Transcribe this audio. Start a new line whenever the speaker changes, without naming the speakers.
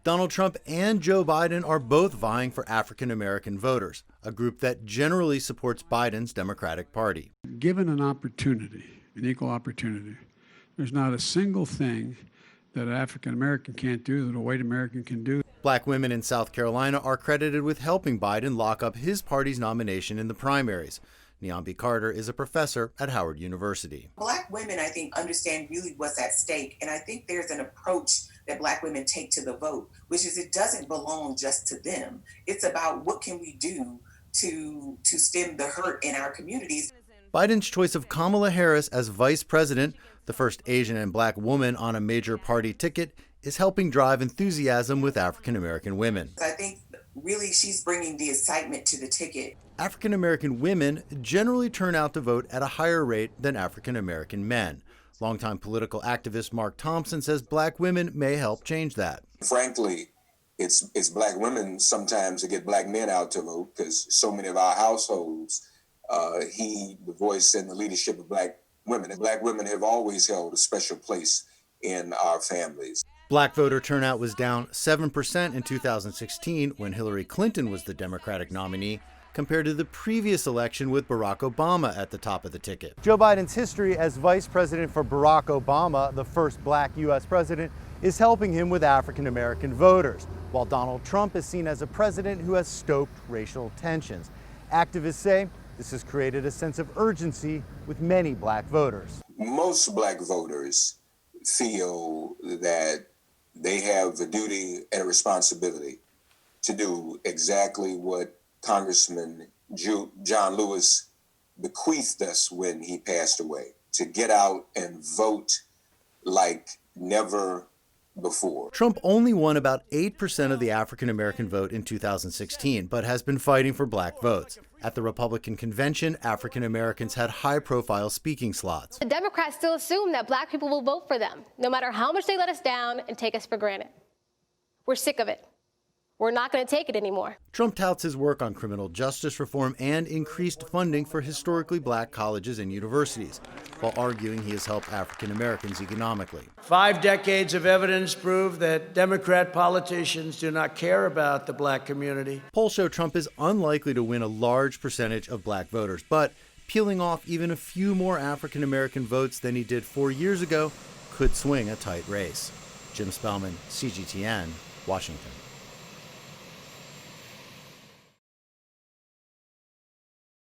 Donald Trump and Joe Biden are both vying for African American voters, a group that generally supports Biden's Democratic Party.
Given an opportunity, an equal opportunity, there's not a single thing that an African American can't do that a white American can do.
Black women in South Carolina are credited with helping Biden lock up his party's nomination in the primaries. Niambi Carter is a professor at Howard University.
Black women, I think, understand really what's at stake. And I think there's an approach that Black women take to the vote, which is it doesn't belong just to them. It's about what can we do to stem the hurt in our communities.
Biden's choice of Kamala Harris as vice president, the first Asian and Black woman on a major party ticket, is helping drive enthusiasm with African American women.
I think really she's bringing the excitement to the ticket.
African American women generally turn out to vote at a higher rate than African American men. Longtime political activist Mark Thompson says Black women may help change that.
Frankly, it's Black women sometimes that get Black men out to vote, because so many of our households heed the voice and the leadership of Black women. And Black women have always held a special place in our families.
Black voter turnout was down 7% in 2016 when Hillary Clinton was the Democratic nominee, compared to the previous election with Barack Obama at the top of the ticket. Joe Biden's history as vice president for Barack Obama, the first Black U.S. president, is helping him with African American voters, while Donald Trump is seen as a president who has stoked racial tensions. Activists say this has created a sense of urgency with many Black voters.
Most Black voters feel that they have a duty and a responsibility to do exactly what Congressman John Lewis bequeathed us when he passed away, to get out and vote like never before.
Trump only won about 8% of the African American vote in 2016, but has been fighting for Black votes. At the Republican convention, African Americans had high-profile speaking slots.
The Democrats still assume that Black people will vote for them, no matter how much they let us down and take us for granted. We're sick of it. We're not going to take it anymore.
Trump touts his work on criminal justice reform and increased funding for historically Black colleges and universities, while arguing he has helped African Americans economically.
5 decades of evidence prove that Democrat politicians do not care about the Black community.
Polls show Trump is unlikely to win a large percentage of Black voters, but peeling off even a few more African American votes than he did 4 years ago could swing a tight race. Jim Spellman, CGTN, Washington.